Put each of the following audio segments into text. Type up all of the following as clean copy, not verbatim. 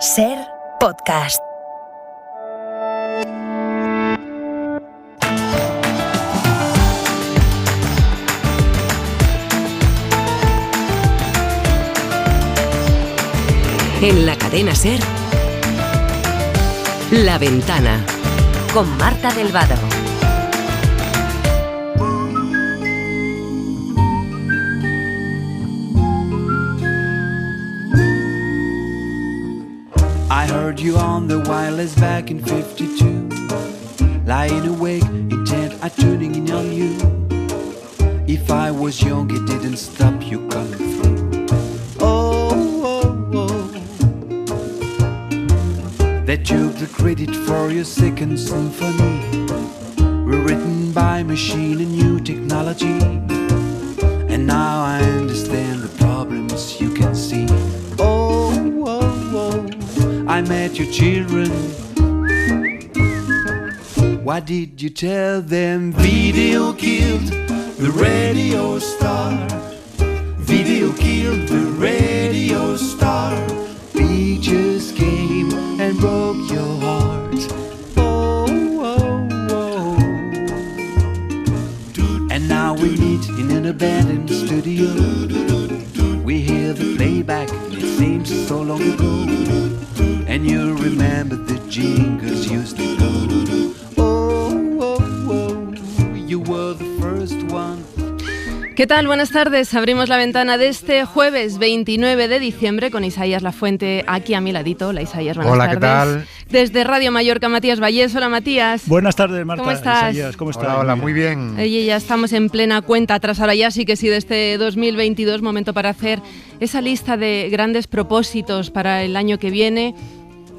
Ser Podcast. En la cadena Ser, La Ventana, con Marta del Vado. I heard you on the wireless back in 52, lying awake, intent on tuning in on you. If I was young, it didn't stop you coming through. Oh. They took the credit for your second symphony, rewritten by machine and new technology. And now I understand the problems you can see. I met your children. Why did you tell them video killed the radio star? Video killed the radio star. Pictures came and broke your heart. Oh. And now we meet in an abandoned studio. We hear the playback, it seems so long ago. And you remember the jingles used to go. Oh, you were the first one. ¿Qué tal? Buenas tardes. Abrimos la ventana de este jueves 29 de diciembre con Isaías Lafuente aquí a mi ladito. Hola Isaías, buenas tardes. Hola, ¿qué tal? Desde Radio Mallorca, Matías Vallés. Hola Matías. Buenas tardes, Marta. ¿Cómo estás? Isaías, ¿cómo estás? Hola, muy bien. Oye, ya estamos en plena cuenta atrás. Ahora ya sí que sí de este 2022, momento para hacer esa lista de grandes propósitos para el año que viene.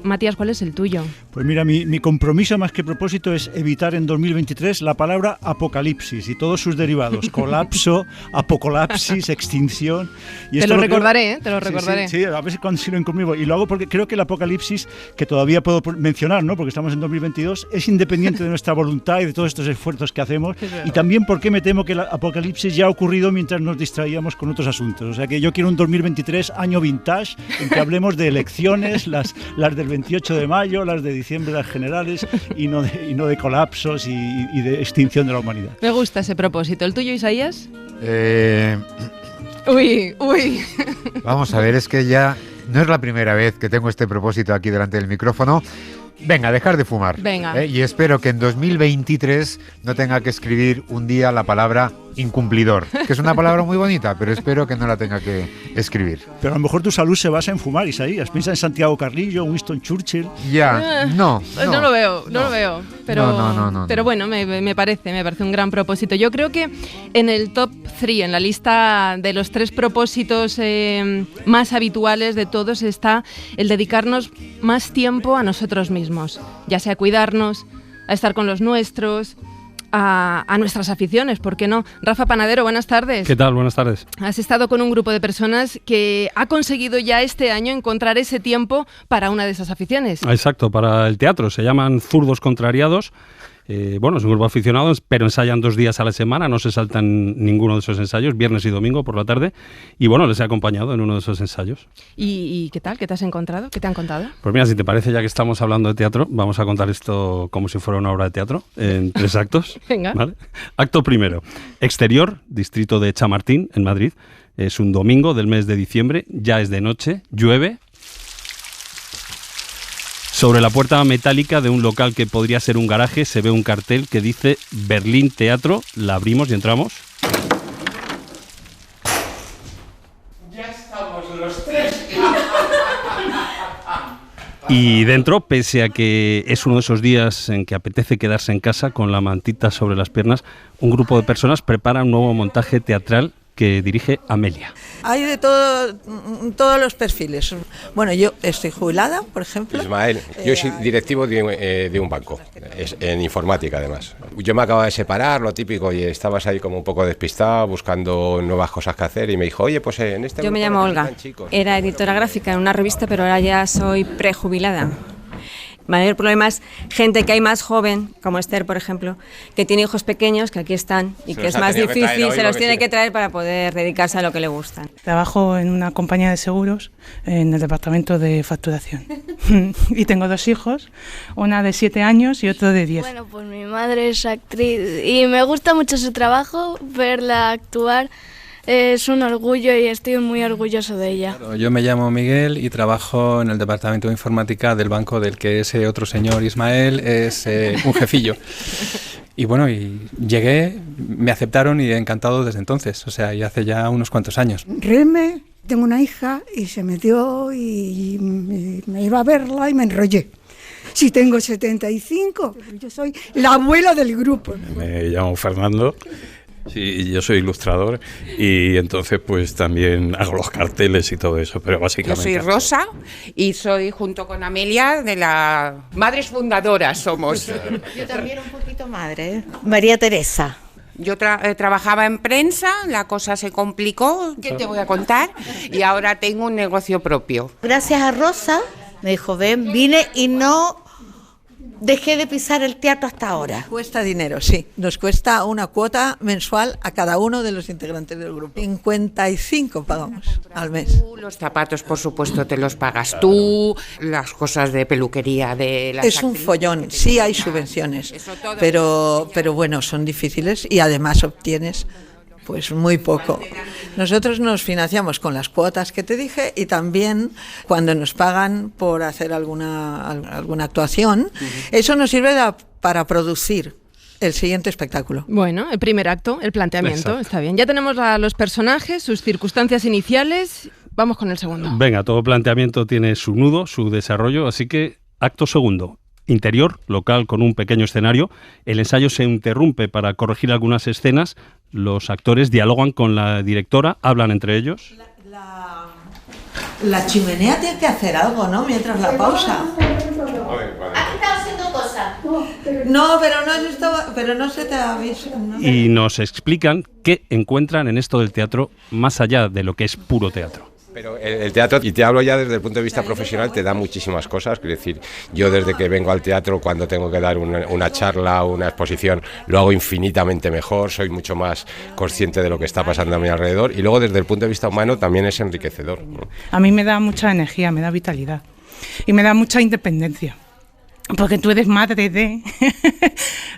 Matías, ¿cuál es el tuyo? Pues mira, mi compromiso más que propósito es evitar en 2023 la palabra apocalipsis y todos sus derivados. Colapso, apocalipsis, extinción. Y te lo recordaré, te lo recordaré. Sí, a ver si consiguen conmigo. Y lo hago porque creo que el apocalipsis, que todavía puedo mencionar, ¿no? Porque estamos en 2022, es independiente de nuestra voluntad y de todos estos esfuerzos que hacemos. Y también porque me temo que el apocalipsis ya ha ocurrido mientras nos distraíamos con otros asuntos. O sea que yo quiero un 2023 año vintage en que hablemos de elecciones, las del 28 de mayo, las de diciembre, las generales, y no de colapsos y de extinción de la humanidad. Me gusta ese propósito. ¿El tuyo, Isaías? Uy. Vamos a ver, es que ya no es la primera vez que tengo este propósito aquí delante del micrófono. Venga, dejar de fumar. Venga. Y espero que en 2023 no tenga que escribir un día la palabra incumplidor, que es una palabra muy bonita, pero espero que no la tenga que escribir. Pero a lo mejor tu salud se basa en fumar, Isaías. Piensa en Santiago Carrillo, Winston Churchill. Ya, no lo veo. Pero, no. Pero bueno, me parece un gran propósito. Yo creo que en el top 3, en la lista de los 3 propósitos más habituales de todos, está el dedicarnos más tiempo a nosotros mismos, ya sea cuidarnos, a estar con los nuestros, a nuestras aficiones, ¿por qué no? Rafa Panadero, buenas tardes. ¿Qué tal? Buenas tardes. Has estado con un grupo de personas que ha conseguido ya este año encontrar ese tiempo para una de esas aficiones. Exacto, para el teatro. Se llaman Zurdos Contrariados. Es un grupo aficionado, pero ensayan 2 días a la semana, no se saltan ninguno de esos ensayos, viernes y domingo por la tarde, y les he acompañado en uno de esos ensayos. ¿Y qué tal? ¿Qué te has encontrado? ¿Qué te han contado? Pues mira, si te parece, ya que estamos hablando de teatro, vamos a contar esto como si fuera una obra de teatro, en 3 actos. Venga. ¿Vale? Acto primero, exterior, distrito de Chamartín, en Madrid. Es un domingo del mes de diciembre, ya es de noche, llueve. Sobre la puerta metálica de un local que podría ser un garaje se ve un cartel que dice Berlín Teatro. La abrimos y entramos. Ya estamos los 3. Y dentro, pese a que es uno de esos días en que apetece quedarse en casa con la mantita sobre las piernas, un grupo de personas prepara un nuevo montaje teatral que dirige Amelia. Hay de todo, todos los perfiles. Bueno, yo estoy jubilada, por ejemplo. Ismael, yo soy directivo de un banco, en informática además. Yo me acabo de separar, lo típico, y estabas ahí como un poco despistado, buscando nuevas cosas que hacer, y me dijo, oye, pues en este... Yo me llamo Olga, era editora gráfica en una revista, pero ahora ya soy prejubilada. mayor problema es gente que hay más joven, como Esther, por ejemplo, que tiene hijos pequeños, que aquí están, y que es más difícil, se los tiene que traer para poder dedicarse a lo que le gustan. Trabajo en una compañía de seguros, en el departamento de facturación. Y tengo 2 hijos, una de 7 años y otro de 10. Bueno, pues mi madre es actriz y me gusta mucho su trabajo, verla actuar. Es un orgullo y estoy muy orgulloso de ella. Yo me llamo Miguel y trabajo en el departamento de informática del banco del que ese otro señor Ismael es un jefillo. Y bueno, y llegué, me aceptaron y encantado desde entonces, o sea, y hace ya unos cuantos años. Reme, tengo una hija y se metió y me iba a verla y me enrollé. Si tengo 75, yo soy la abuela del grupo. Me llamo Fernando. Sí, yo soy ilustrador y entonces pues también hago los carteles y todo eso, pero básicamente... Yo soy Rosa y soy junto con Amelia de las madres fundadoras somos. Yo también un poquito madre, María Teresa. Yo trabajaba en prensa, la cosa se complicó, ¿qué te voy a contar? Y ahora tengo un negocio propio. Gracias a Rosa, me dijo, ven, vine y no... dejé de pisar el teatro hasta ahora. Cuesta dinero, sí. Nos cuesta una cuota mensual a cada uno de los integrantes del grupo. 55 pagamos al mes. Los zapatos, por supuesto, te los pagas tú, las cosas de peluquería de las Es un follón, sí hay subvenciones, pero bueno, son difíciles y además obtienes pues muy poco. Nosotros nos financiamos con las cuotas que te dije y también cuando nos pagan por hacer alguna actuación, eso nos sirve para producir el siguiente espectáculo. Bueno, el primer acto, el planteamiento, exacto. Está bien. Ya tenemos a los personajes, sus circunstancias iniciales, vamos con el segundo. Venga, todo planteamiento tiene su nudo, su desarrollo, así que acto segundo. Interior, local con un pequeño escenario. El ensayo se interrumpe para corregir algunas escenas. Los actores dialogan con la directora, hablan entre ellos. La chimenea tiene que hacer algo, ¿no? Mientras la pausa. ¿Has estado haciendo cosas? No, pero no se te avisa. No. Y nos explican qué encuentran en esto del teatro más allá de lo que es puro teatro. Pero el teatro, y te hablo ya desde el punto de vista profesional, te da muchísimas cosas. Quiero decir, yo desde que vengo al teatro, cuando tengo que dar una charla o una exposición, lo hago infinitamente mejor, soy mucho más consciente de lo que está pasando a mi alrededor. Y luego desde el punto de vista humano también es enriquecedor. A mí me da mucha energía, me da vitalidad y me da mucha independencia. Porque tú eres madre de,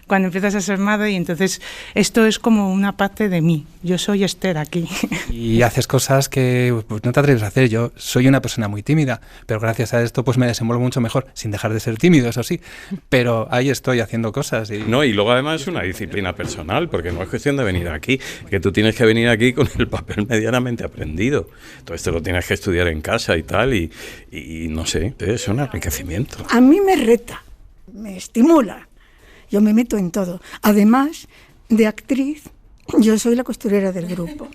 cuando empiezas a ser madre, y entonces esto es como una parte de mí. Yo soy Esther aquí. Y haces cosas que pues, no te atreves a hacer. Yo soy una persona muy tímida, pero gracias a esto pues me desenvuelvo mucho mejor, sin dejar de ser tímido, eso sí. Pero ahí estoy haciendo cosas. No, y luego además es una disciplina personal, porque no es cuestión de venir aquí, que tú tienes que venir aquí con el papel medianamente aprendido. Todo esto lo tienes que estudiar en casa y tal, y no sé, es un enriquecimiento. A mí me reta. Me estimula, yo me meto en todo. Además de actriz, yo soy la costurera del grupo.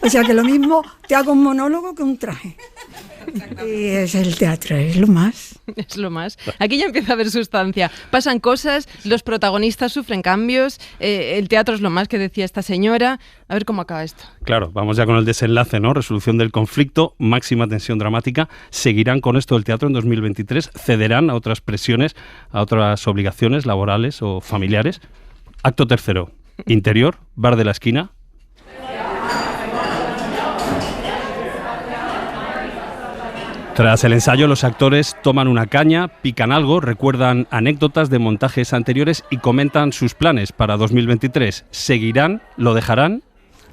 O sea que lo mismo te hago un monólogo que un traje. Y es el teatro, es lo más. Es lo más. Aquí ya empieza a haber sustancia. Pasan cosas, los protagonistas sufren cambios, el teatro es lo más que decía esta señora. A ver cómo acaba esto. Claro, vamos ya con el desenlace, ¿no? Resolución del conflicto, máxima tensión dramática. ¿Seguirán con esto el teatro en 2023? ¿Cederán a otras presiones, a otras obligaciones laborales o familiares? Acto tercero. Interior, bar de la esquina. Tras el ensayo, los actores toman una caña, pican algo, recuerdan anécdotas de montajes anteriores y comentan sus planes para 2023. ¿Seguirán? ¿Lo dejarán?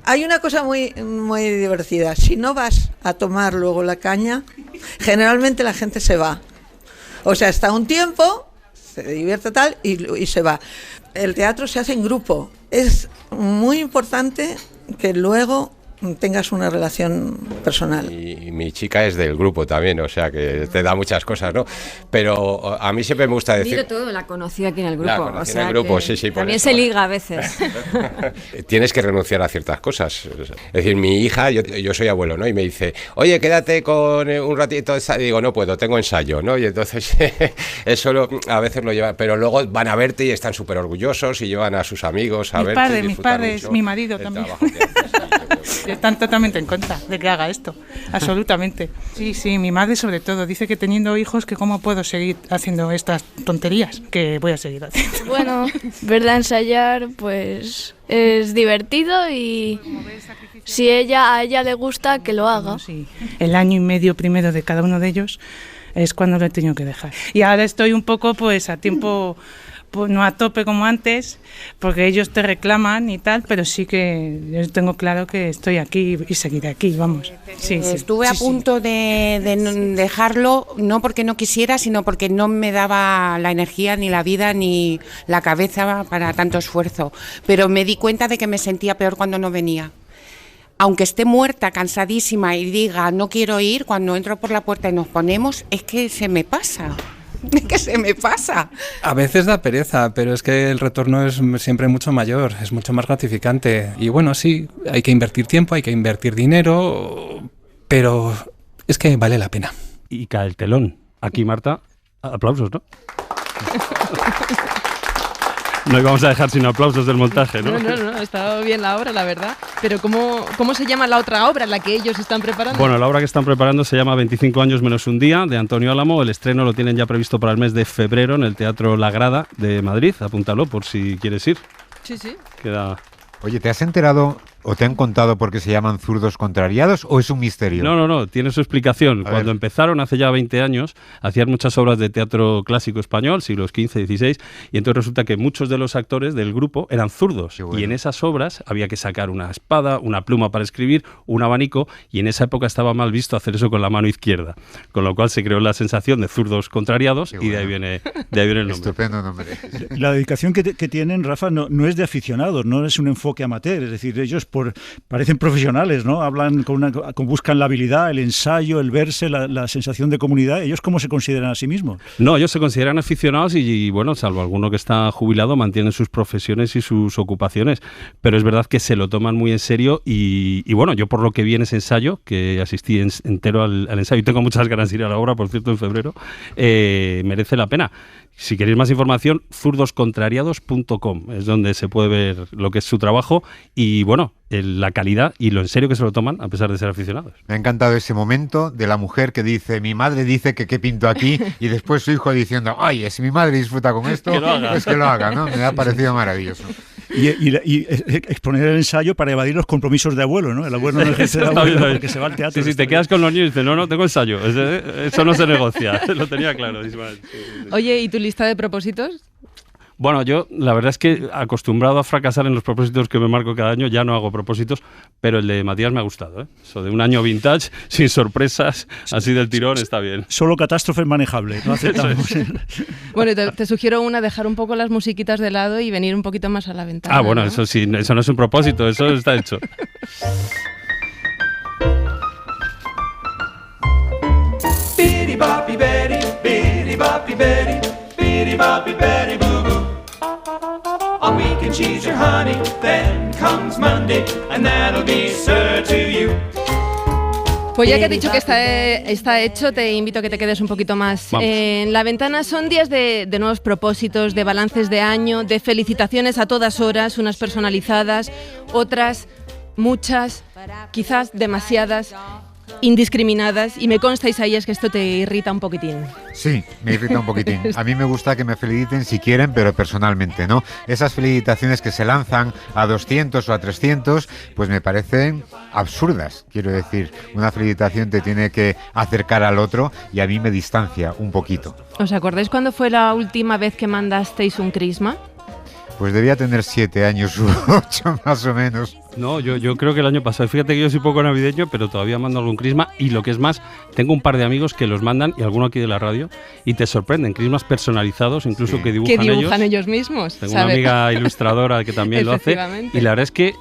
Hay una cosa muy, muy divertida. Si no vas a tomar luego la caña, generalmente la gente se va. O sea, está un tiempo, se divierte tal y se va. El teatro se hace en grupo. Es muy importante que luego tengas una relación personal. Y mi chica es del grupo también, o sea que te da muchas cosas, ¿no? Pero a mí siempre me gusta decir... Digo todo, la conocí aquí en el grupo. La conocí en el grupo, sí, por también eso. Se liga a veces. Tienes que renunciar a ciertas cosas. Es decir, mi hija, yo soy abuelo, ¿no? Y me dice, oye, quédate con un ratito. Y digo, no puedo, tengo ensayo, ¿no? Y entonces eso a veces lo llevan, pero luego van a verte y están súper orgullosos y llevan a sus amigos a verte. Mis padres, mi marido también. Están totalmente en contra de que haga esto, absolutamente. Sí, mi madre sobre todo dice que teniendo hijos que cómo puedo seguir haciendo estas tonterías que voy a seguir haciendo. Bueno, verla ensayar pues es divertido y si a ella le gusta que lo haga. Sí. El año y medio primero de cada uno de ellos es cuando lo he tenido que dejar. Y ahora estoy un poco pues a tiempo, pues no a tope como antes, porque ellos te reclaman y tal, pero sí que yo tengo claro que estoy aquí y seguiré aquí, vamos. Sí, Estuve a punto de dejarlo, no porque no quisiera, sino porque no me daba la energía, ni la vida, ni la cabeza para tanto esfuerzo. Pero me di cuenta de que me sentía peor cuando no venía. Aunque esté muerta, cansadísima y diga no quiero ir, cuando entro por la puerta y nos ponemos, es que se me pasa. Es que se me pasa. A veces da pereza, pero es que el retorno es siempre mucho mayor, es mucho más gratificante. Y bueno, sí, hay que invertir tiempo, hay que invertir dinero, pero es que vale la pena. Y cae el telón. Aquí, Marta, aplausos, ¿no? No íbamos a dejar sin aplausos del montaje, ¿no? No, ha estado bien la obra, la verdad. Pero ¿cómo se llama la otra obra, la que ellos están preparando? Bueno, la obra que están preparando se llama 25 años menos un día, de Antonio Álamo. El estreno lo tienen ya previsto para el mes de febrero en el Teatro La Grada de Madrid. Apúntalo por si quieres ir. Sí. Queda... Oye, ¿te has enterado o te han contado por qué se llaman zurdos contrariados o es un misterio? No, tiene su explicación. Cuando empezaron hace ya 20 años, hacían muchas obras de teatro clásico español, siglos XV, XVI, y entonces resulta que muchos de los actores del grupo eran zurdos. Bueno. Y en esas obras había que sacar una espada, una pluma para escribir, un abanico, y en esa época estaba mal visto hacer eso con la mano izquierda. Con lo cual se creó la sensación de zurdos contrariados y de ahí viene el nombre. Estupendo nombre. La dedicación que tienen, Rafa, no es de aficionados, no es un enfoque amateur, es decir, ellos parecen profesionales, ¿no? Hablan buscan la habilidad, el ensayo, el verse, la sensación de comunidad. ¿Ellos cómo se consideran a sí mismos? No, ellos se consideran aficionados y bueno, salvo alguno que está jubilado, mantienen sus profesiones y sus ocupaciones. Pero es verdad que se lo toman muy en serio y bueno, yo por lo que vi en ese ensayo, que asistí entero al ensayo y tengo muchas ganas de ir a la obra, por cierto, en febrero, merece la pena. Si queréis más información, zurdoscontrariados.com es donde se puede ver lo que es su trabajo y bueno, la calidad y lo en serio que se lo toman a pesar de ser aficionados. Me ha encantado ese momento de la mujer que dice, mi madre dice que qué pinto aquí y después su hijo diciendo, oye, si mi madre disfruta con esto, pues que lo haga, ¿no? Me ha parecido maravilloso. Y exponer el ensayo para evadir los compromisos de abuelo, ¿no? El abuelo no ejerce de abuelo porque se va al teatro. Sí, te quedas con los niños y dices, no, tengo ensayo. Eso no se negocia. Lo tenía claro, Ismael. Oye, ¿y tu lista de propósitos? Bueno, yo la verdad es que acostumbrado a fracasar en los propósitos que me marco cada año, ya no hago propósitos, pero el de Matías me ha gustado, ¿eh? Eso de un año vintage, sin sorpresas, así del tirón, está bien. Solo catástrofe manejable, no aceptamos. Bueno, te sugiero dejar un poco las musiquitas de lado y venir un poquito más a la ventana. Ah, bueno, ¿no? Eso sí, eso no es un propósito, eso está hecho. Bitty boppy Betty, bitty boppy Betty, bitty boppy Betty boo boo. On week and cheese your honey, then comes Monday, and that'll be sir to you. Pues ya que has dicho que está hecho, te invito a que te quedes un poquito más en la ventana. Son días de nuevos propósitos, de balances de año, de felicitaciones a todas horas, unas personalizadas, otras muchas, quizás demasiadas, indiscriminadas, y me consta, Isaías, que esto te irrita un poquitín. Sí, me irrita un poquitín. A mí me gusta que me feliciten si quieren, pero personalmente, ¿no? Esas felicitaciones que se lanzan a 200 o a 300, pues me parecen absurdas. Quiero decir, una felicitación te tiene que acercar al otro y a mí me distancia un poquito. ¿Os acordáis cuándo fue la última vez que mandasteis un crisma? Pues debía tener 7 años u 8 más o menos. No, yo creo que el año pasado. Fíjate que yo soy poco navideño, pero todavía mando algún crisma. Y lo que es más, tengo un par de amigos que los mandan, y alguno aquí de la radio, y te sorprenden. Crismas personalizados, incluso sí, que dibujan ellos mismos. Tengo una amiga ilustradora que también lo hace. Y la verdad es que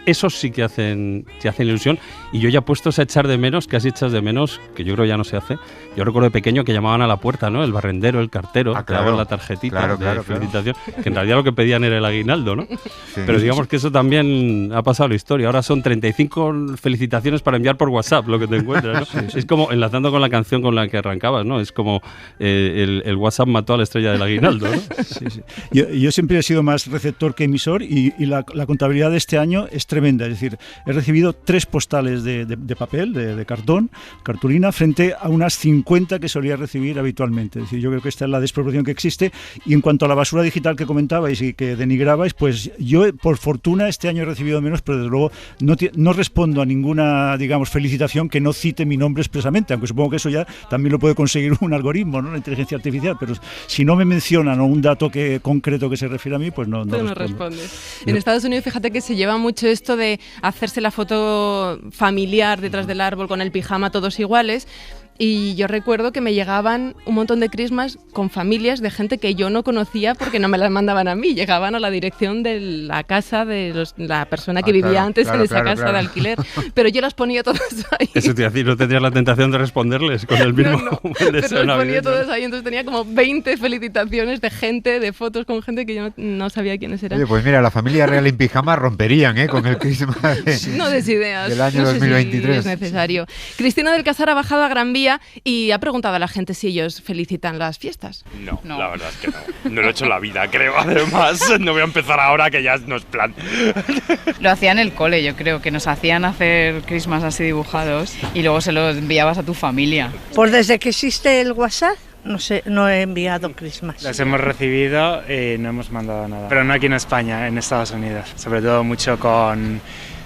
esos sí que te hacen ilusión. Y yo ya puestos a echar de menos, casi echas de menos, que yo creo ya no se hace. Yo recuerdo de pequeño que llamaban a la puerta, ¿no? El barrendero, el cartero, te daban la tarjetita de felicitación, que en realidad lo que pedían era el aguinaldo, ¿no? Sí. Pero digamos que eso también ha pasado la historia. Ahora son 35 felicitaciones para enviar por WhatsApp, lo que te encuentras, ¿no? Sí. Es como, enlazando con la canción con la que arrancabas, ¿no? Es como el WhatsApp mató a la estrella del aguinaldo, ¿no? Sí. Yo siempre he sido más receptor que emisor y la contabilidad de este año año es tremenda. Es decir, he recibido 3 postales de papel, de cartón, cartulina, frente a unas 50 que solía recibir habitualmente. Es decir, yo creo que esta es la desproporción que existe. Y en cuanto a la basura digital que comentabais y que denigrabais, pues yo, por fortuna, este año he recibido menos, pero desde luego no respondo a ninguna, digamos, felicitación que no cite mi nombre expresamente, aunque supongo que eso ya también lo puede conseguir un algoritmo, ¿no? La inteligencia artificial, pero si no me mencionan un dato concreto que se refiere a mí, pues no respondes. En Estados Unidos, fíjate que se lleva mucho esto de hacerse la foto familiar detrás del árbol con el pijama todos iguales. Y yo recuerdo que me llegaban un montón de crismas con familias de gente que yo no conocía porque no me las mandaban a mí, llegaban a la dirección de la casa de la persona que vivía antes en esa casa de alquiler, pero yo las ponía todas ahí. Eso te iba a decir, ¿no tendrías la tentación de responderles con el mismo pero las ponía todas ahí, entonces tenía como 20 felicitaciones de gente, de fotos con gente que yo no sabía quiénes eran. Oye, pues mira, la familia real en pijama romperían con el crisma no des ideas, del año 2023. Si es necesario. Cristina del Casar ha bajado a Gran Vía y ha preguntado a la gente si ellos felicitan las fiestas. No, la verdad es que no. No lo he hecho en la vida, creo. Además, no voy a empezar ahora que ya no es plan. Lo hacía en el cole, yo creo, que nos hacían hacer crismas así dibujados y luego se los enviabas a tu familia. Pues desde que existe el WhatsApp, no sé, no he enviado crismas. Las hemos recibido y no hemos mandado nada. Pero no aquí en España, en Estados Unidos. Sobre todo mucho con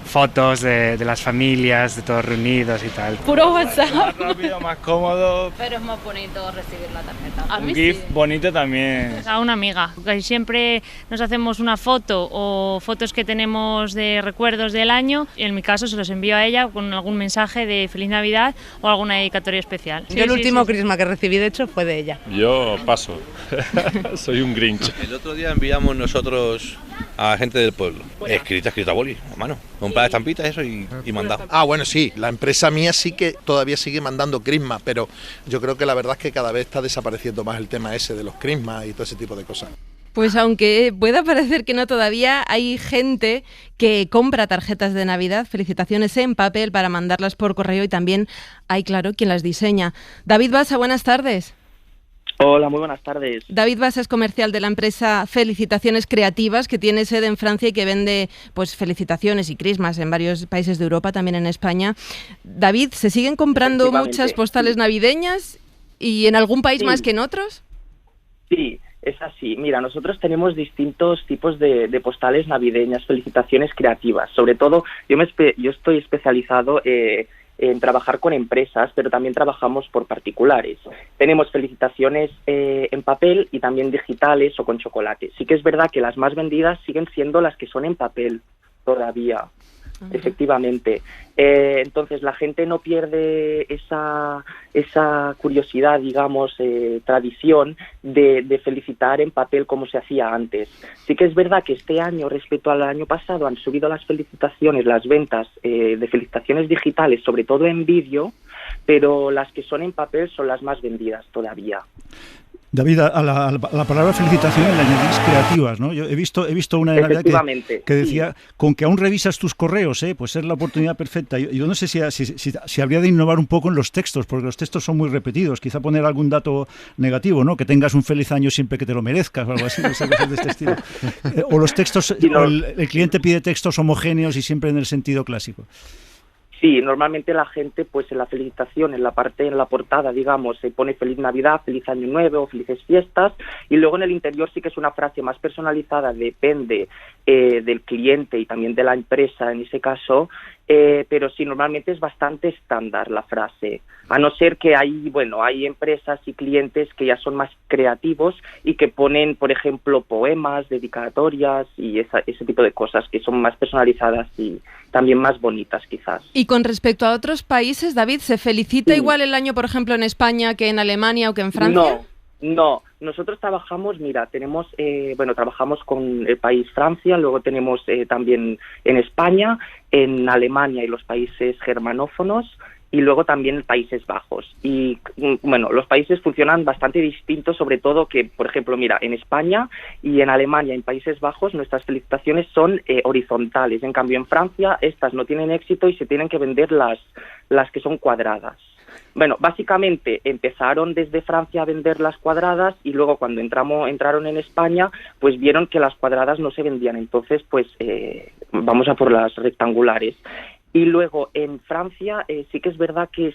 fotos de las familias, de todos reunidos y tal. Puro WhatsApp. Más rápido, más cómodo. Pero es más bonito recibir la tarjeta. Un GIF bonito también. A una amiga. Siempre nos hacemos una foto o fotos que tenemos de recuerdos del año. Y en mi caso se los envío a ella con algún mensaje de Feliz Navidad o alguna dedicatoria especial. Yo el último crisma que recibí, de hecho, fue de ella. Yo paso. Soy un Grinch. El otro día enviamos nosotros a gente del pueblo. Escrita a boli, a mano. Un par de estampitas, eso y mandado. Ah, bueno, sí, la empresa mía sí que todavía sigue mandando crismas, pero yo creo que la verdad es que cada vez está desapareciendo más el tema ese de los crismas y todo ese tipo de cosas. Pues aunque pueda parecer que no todavía, hay gente que compra tarjetas de Navidad, felicitaciones en papel para mandarlas por correo y también hay, claro, quien las diseña. David Basa, buenas tardes. Hola, muy buenas tardes. David Basa es comercial de la empresa Felicitaciones Creativas, que tiene sede en Francia y que vende pues felicitaciones y crismas en varios países de Europa, también en España. David, ¿se siguen comprando muchas postales navideñas y en algún país más que en otros? Sí, es así. Mira, nosotros tenemos distintos tipos de postales navideñas, felicitaciones creativas. Sobre todo, yo estoy especializado en trabajar con empresas, pero también trabajamos por particulares. Tenemos felicitaciones en papel y también digitales o con chocolate. Sí que es verdad que las más vendidas siguen siendo las que son en papel todavía, efectivamente. Entonces la gente no pierde esa curiosidad, digamos, tradición de felicitar en papel como se hacía antes. Sí que es verdad que este año, respecto al año pasado, han subido las felicitaciones, las ventas de felicitaciones digitales, sobre todo en vídeo, pero las que son en papel son las más vendidas todavía. David, a la palabra felicitaciones le añadís creativas, ¿no? Yo he visto una de Navidad que decía, sí, con que aún revisas tus correos, pues es la oportunidad perfecta. Yo no sé si habría de innovar un poco en los textos, porque los textos son muy repetidos. Quizá poner algún dato negativo, ¿no? Que tengas un feliz año siempre que te lo merezcas o algo así, no sé, cosas de este estilo. O los textos, o el cliente pide textos homogéneos y siempre en el sentido clásico. Sí, normalmente la gente, pues en la felicitación, en la portada, digamos, se pone Feliz Navidad, Feliz Año Nuevo, Felices Fiestas, y luego en el interior sí que es una frase más personalizada, depende del cliente y también de la empresa en ese caso, pero sí, normalmente es bastante estándar la frase, a no ser que hay empresas y clientes que ya son más creativos y que ponen, por ejemplo, poemas, dedicatorias y ese tipo de cosas que son más personalizadas y también más bonitas quizás. Y con respecto a otros países, David, ¿se felicita igual el año, por ejemplo, en España que en Alemania o que en Francia? No, nosotros trabajamos, trabajamos con el país Francia, luego tenemos también en España, en Alemania y los países germanófonos, y luego también en Países Bajos. Y bueno, los países funcionan bastante distintos, sobre todo que, por ejemplo, mira, en España y en Alemania, en Países Bajos, nuestras felicitaciones son horizontales. En cambio, en Francia, estas no tienen éxito y se tienen que vender las que son cuadradas. Bueno, básicamente empezaron desde Francia a vender las cuadradas y luego cuando entraron en España, pues vieron que las cuadradas no se vendían. Entonces, pues vamos a por las rectangulares. Y luego en Francia sí que es verdad que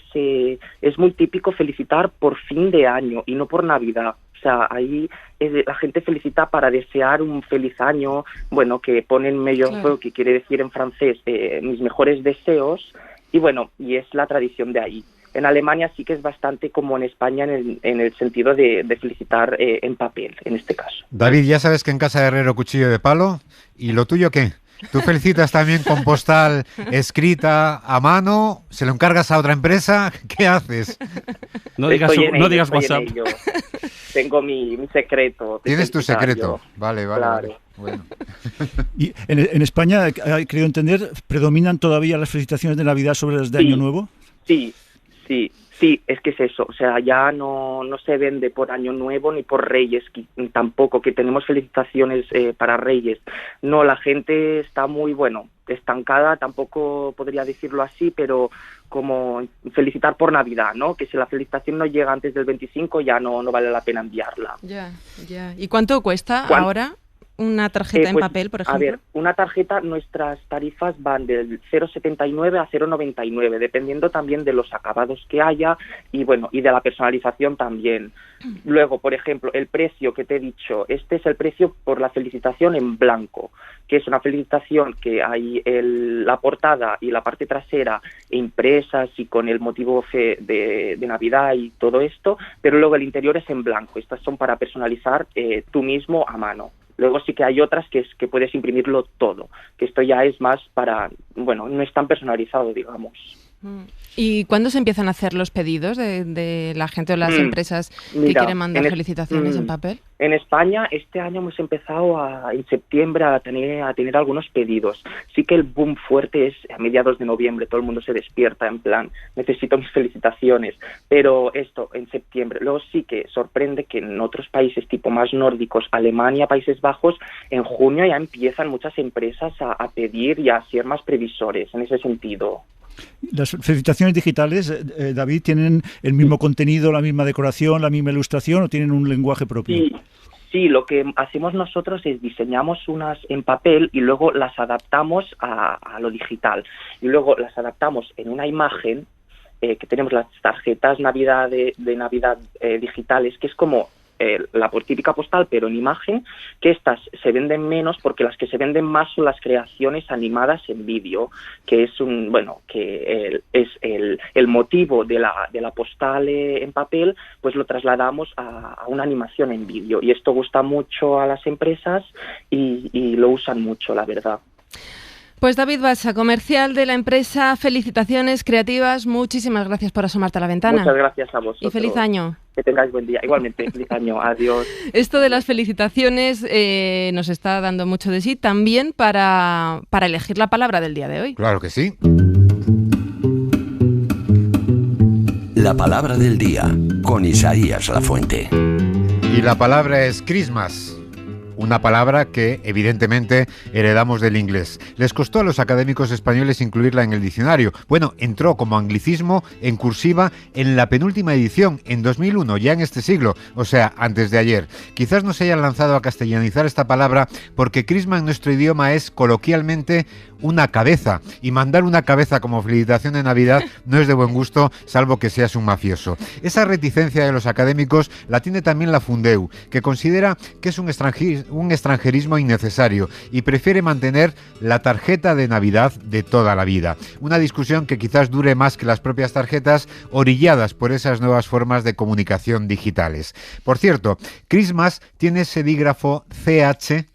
es muy típico felicitar por fin de año y no por Navidad. O sea, ahí la gente felicita para desear un feliz año, bueno, que ponen meilleur vœu, que quiere decir en francés mis mejores deseos, y bueno, y es la tradición de ahí. En Alemania sí que es bastante como en España en el sentido de felicitar en papel, en este caso. David, ya sabes que en casa de herrero cuchillo de palo, ¿y lo tuyo qué? ¿Tú felicitas también con postal escrita a mano? ¿Se lo encargas a otra empresa? ¿Qué haces? No digas WhatsApp. Tengo mi secreto. ¿Tienes tu secreto? Vale. Claro. Bueno. Y en España, he querido entender, ¿predominan todavía las felicitaciones de Navidad sobre las de Año Nuevo? Sí, es que es eso, o sea, ya no se vende por Año Nuevo ni por Reyes, tampoco, que tenemos felicitaciones para Reyes. No, la gente está muy, estancada, tampoco podría decirlo así, pero como felicitar por Navidad, ¿no? Que si la felicitación no llega antes del 25 ya no vale la pena enviarla. Ya. ¿Y cuánto cuesta ahora una tarjeta en papel, por ejemplo? A ver, una tarjeta, nuestras tarifas van del 0,79 a 0,99, dependiendo también de los acabados que haya y de la personalización también. Luego, por ejemplo, el precio que te he dicho, este es el precio por la felicitación en blanco, que es una felicitación que hay la portada y la parte trasera impresas y con el motivo de Navidad y todo esto, pero luego el interior es en blanco. Estas son para personalizar tú mismo a mano. Luego sí que hay otras que puedes imprimirlo todo, que esto ya es más para, no es tan personalizado, digamos. ¿Y cuándo se empiezan a hacer los pedidos de la gente o las empresas que quieren mandar felicitaciones en papel? En España este año hemos empezado en septiembre a tener algunos pedidos. Sí que el boom fuerte es a mediados de noviembre, todo el mundo se despierta en plan, necesito mis felicitaciones, pero esto en septiembre. Luego sí que sorprende que en otros países tipo más nórdicos, Alemania, Países Bajos, en junio ya empiezan muchas empresas a pedir y a ser más previsores en ese sentido. ¿Las felicitaciones digitales, David, tienen el mismo contenido, la misma decoración, la misma ilustración o tienen un lenguaje propio? Sí, lo que hacemos nosotros es diseñamos unas en papel y luego las adaptamos a lo digital. Y luego las adaptamos en una imagen, que tenemos las tarjetas Navidad de Navidad digitales, que es como la típica postal, pero en imagen, que estas se venden menos porque las que se venden más son las creaciones animadas en vídeo, que es es el motivo de la postal en papel, pues lo trasladamos a una animación en vídeo, y esto gusta mucho a las empresas y lo usan mucho, la verdad. Pues David Bassa, comercial de la empresa Felicitaciones Creativas, muchísimas gracias por asomarte a la ventana. Muchas gracias a vosotros. Y feliz año. Que tengáis buen día. Igualmente, feliz año. Adiós. Esto de las felicitaciones nos está dando mucho de sí, también para elegir la palabra del día de hoy. Claro que sí. La palabra del día, con Isaías Lafuente. Y la palabra es Christmas. Una palabra que, evidentemente, heredamos del inglés. Les costó a los académicos españoles incluirla en el diccionario. Bueno, entró como anglicismo en cursiva en la penúltima edición, en 2001, ya en este siglo, o sea, antes de ayer. Quizás no se hayan lanzado a castellanizar esta palabra porque Christmas en nuestro idioma es, coloquialmente, una cabeza. Y mandar una cabeza como felicitación de Navidad no es de buen gusto, salvo que seas un mafioso. Esa reticencia de los académicos la tiene también la Fundeu, que considera que es un extranjerismo innecesario y prefiere mantener la tarjeta de Navidad de toda la vida. Una discusión que quizás dure más que las propias tarjetas, orilladas por esas nuevas formas de comunicación digitales. Por cierto, Christmas tiene ese dígrafo CH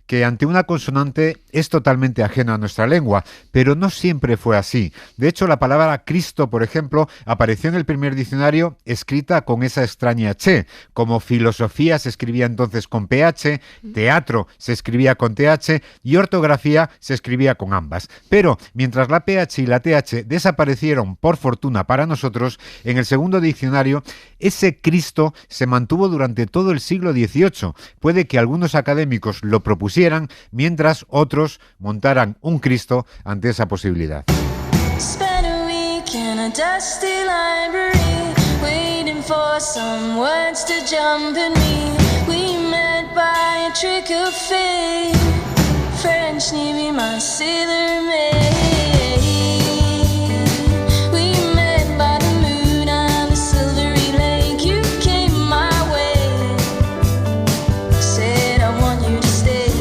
que ante una consonante es totalmente ajeno a nuestra lengua, pero no siempre fue así. De hecho, la palabra Cristo, por ejemplo, apareció en el primer diccionario escrita con esa extraña che, como filosofía se escribía entonces con PH, teatro se escribía con TH y ortografía se escribía con ambas. Pero, mientras la PH y la TH desaparecieron, por fortuna para nosotros, en el segundo diccionario, ese Cristo se mantuvo durante todo el siglo XVIII. Puede que algunos académicos lo propusieran, mientras otros montaran un Cristo ante esa posibilidad. French Navy, my sailor maid. We met by the moon on the silvery lake. You came my way, said I want you to stay.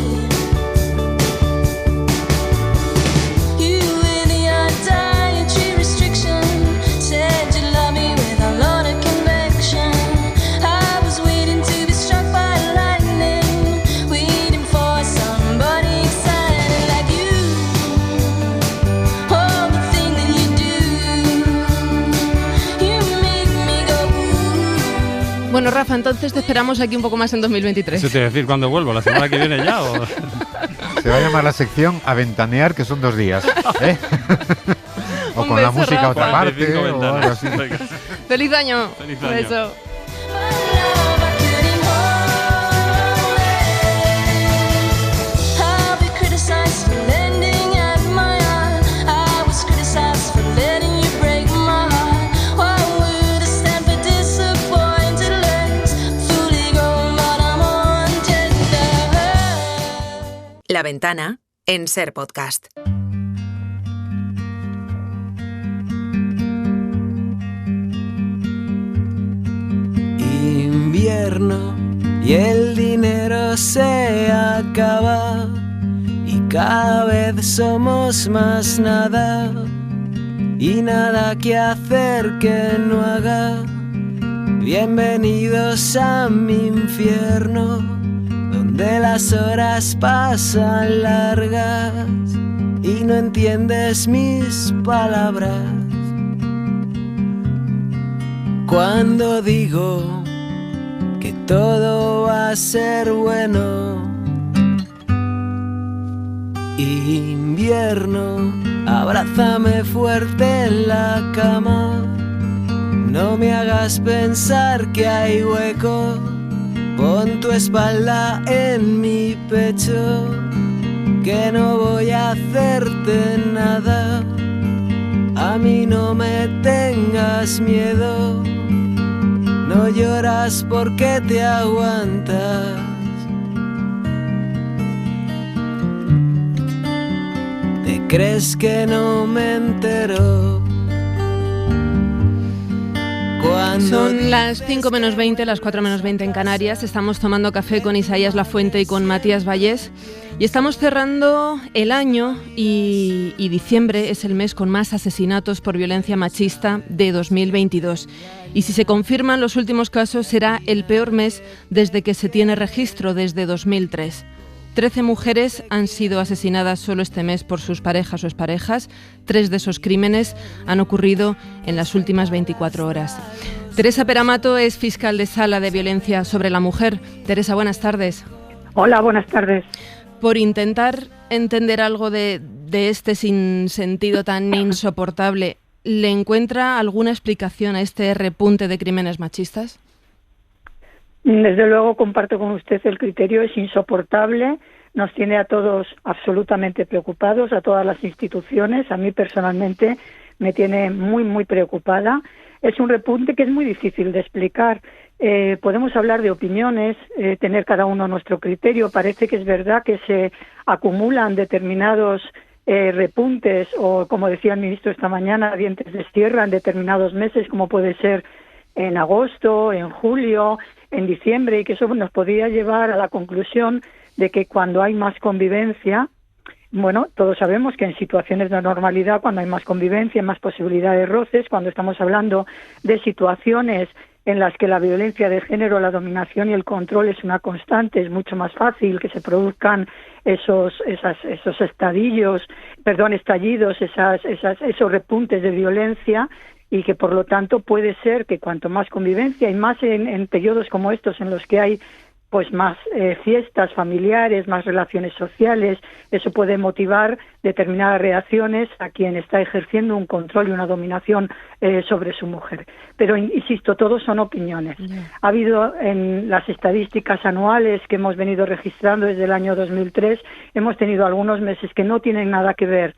You with your dietary restriction said you love me with a lot of conviction. I was waiting to be struck by lightning, waiting for somebody excited like you. Oh, the thing that you do, you make me go ooh. Bueno, Rafa, entonces te esperamos aquí un poco más en 2023. Eso te iba a decir cuándo vuelvo, la semana que viene ya. ¿O? Se va a llamar la sección A Ventanear, que son 2 días. ¿Eh? O Un con la beso, música a otra Rafa. parte. 45 O algo ventanas. así. Venga. ¡Feliz año! Feliz Un año. beso. I'll be criticized for lending at my heart. I was criticized for letting you break my heart. Why would I stand for disappointed legs? Fully grown, but I'm on tender. La Ventana en Ser Podcast. Invierno y el dinero se acaba y cada vez somos más nada y nada que hacer que no haga. Bienvenidos a mi infierno donde las horas pasan largas y no entiendes mis palabras cuando digo que todo va a ser bueno. Invierno, abrázame fuerte en la cama, no me hagas pensar que hay hueco, pon tu espalda en mi pecho, que no voy a hacerte nada, a mí no me tengas miedo. No lloras porque te aguantas. ¿Te crees que no me entero? Son las 5 menos 20, las 4 menos 20 en Canarias. Estamos tomando café con Isaías Lafuente y con Matías Vallés. Y estamos cerrando el año y diciembre es el mes con más asesinatos por violencia machista de 2022. Y si se confirman los últimos casos, será el peor mes desde que se tiene registro, desde 2003. 13 mujeres han sido asesinadas solo este mes por sus parejas o exparejas. 3 de esos crímenes han ocurrido en las últimas 24 horas. Teresa Peramato es fiscal de Sala de Violencia sobre la Mujer. Teresa, buenas tardes. Hola, buenas tardes. Por intentar entender algo de este sinsentido tan insoportable, ¿le encuentra alguna explicación a este repunte de crímenes machistas? Desde luego comparto con usted el criterio, es insoportable, nos tiene a todos absolutamente preocupados, a todas las instituciones, a mí personalmente me tiene muy, muy preocupada. Es un repunte que es muy difícil de explicar. Podemos hablar de opiniones, tener cada uno nuestro criterio. Parece que es verdad que se acumulan determinados repuntes o, como decía el ministro esta mañana, dientes de sierra en determinados meses, como puede ser en agosto, en julio, en diciembre, y que eso nos podría llevar a la conclusión de que cuando hay más convivencia, bueno, todos sabemos que en situaciones de normalidad, cuando hay más convivencia, más posibilidad de roces, cuando estamos hablando de situaciones en las que la violencia de género, la dominación y el control es una constante, es mucho más fácil que se produzcan esos estallidos, esos repuntes de violencia, y que por lo tanto puede ser que cuanto más convivencia y más en periodos como estos en los que hay pues más fiestas familiares, más relaciones sociales, eso puede motivar determinadas reacciones a quien está ejerciendo un control y una dominación sobre su mujer. Pero insisto, todos son opiniones. Ha habido en las estadísticas anuales que hemos venido registrando desde el año 2003, hemos tenido algunos meses que no tienen nada que ver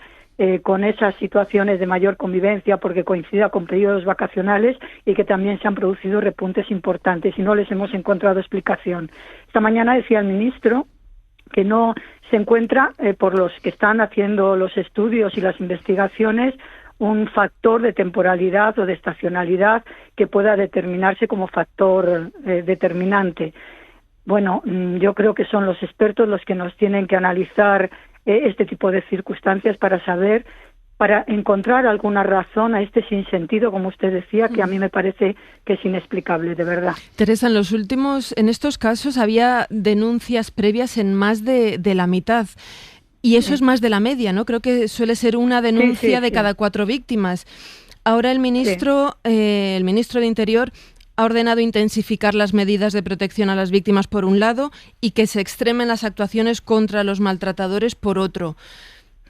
con esas situaciones de mayor convivencia porque coincida con periodos vacacionales y que también se han producido repuntes importantes y no les hemos encontrado explicación. Esta mañana decía el ministro que no se encuentra, por los que están haciendo los estudios y las investigaciones, un factor de temporalidad o de estacionalidad que pueda determinarse como factor determinante. Bueno, yo creo que son los expertos los que nos tienen que analizar este tipo de circunstancias para encontrar alguna razón a este sinsentido, como usted decía, que a mí me parece que es inexplicable, de verdad. Teresa, en estos casos había denuncias previas en más de la mitad. Y eso es más de la media, ¿no? Creo que suele ser una denuncia de cada 4 víctimas. Ahora el ministro de Interior ha ordenado intensificar las medidas de protección a las víctimas por un lado y que se extremen las actuaciones contra los maltratadores por otro.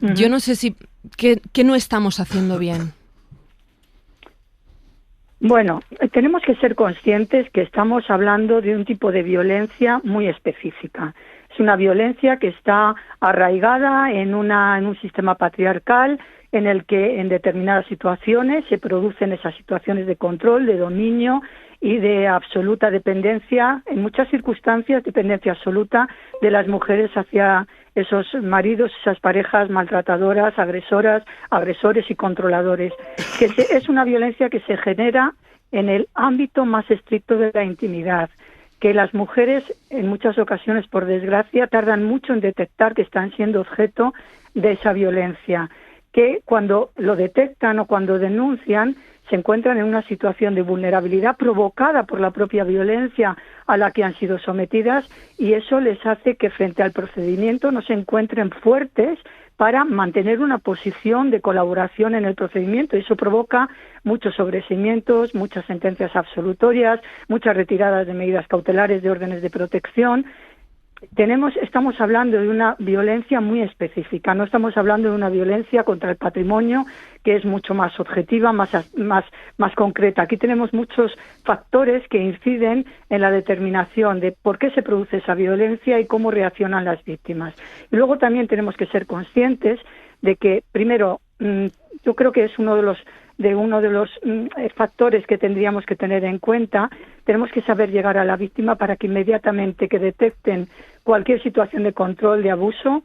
Yo no sé ¿qué no estamos haciendo bien? Bueno, tenemos que ser conscientes que estamos hablando de un tipo de violencia muy específica. Es una violencia que está arraigada en un sistema patriarcal en el que en determinadas situaciones se producen esas situaciones de control, de dominio y de absoluta dependencia, en muchas circunstancias dependencia absoluta de las mujeres hacia esos maridos, esas parejas maltratadoras, agresores y controladores. Es una violencia que se genera en el ámbito más estricto de la intimidad, que las mujeres en muchas ocasiones, por desgracia, tardan mucho en detectar que están siendo objeto de esa violencia, que cuando lo detectan o cuando denuncian se encuentran en una situación de vulnerabilidad provocada por la propia violencia a la que han sido sometidas, y eso les hace que frente al procedimiento no se encuentren fuertes para mantener una posición de colaboración en el procedimiento. Eso provoca muchos sobreseimientos, muchas sentencias absolutorias, muchas retiradas de medidas cautelares, de órdenes de protección. Estamos hablando de una violencia muy específica, no estamos hablando de una violencia contra el patrimonio que es mucho más objetiva, más concreta. Aquí tenemos muchos factores que inciden en la determinación de por qué se produce esa violencia y cómo reaccionan las víctimas. Y luego también tenemos que ser conscientes de que, primero, yo creo que es uno de los factores que tendríamos que tener en cuenta. Tenemos que saber llegar a la víctima para que inmediatamente que detecten cualquier situación de control, de abuso,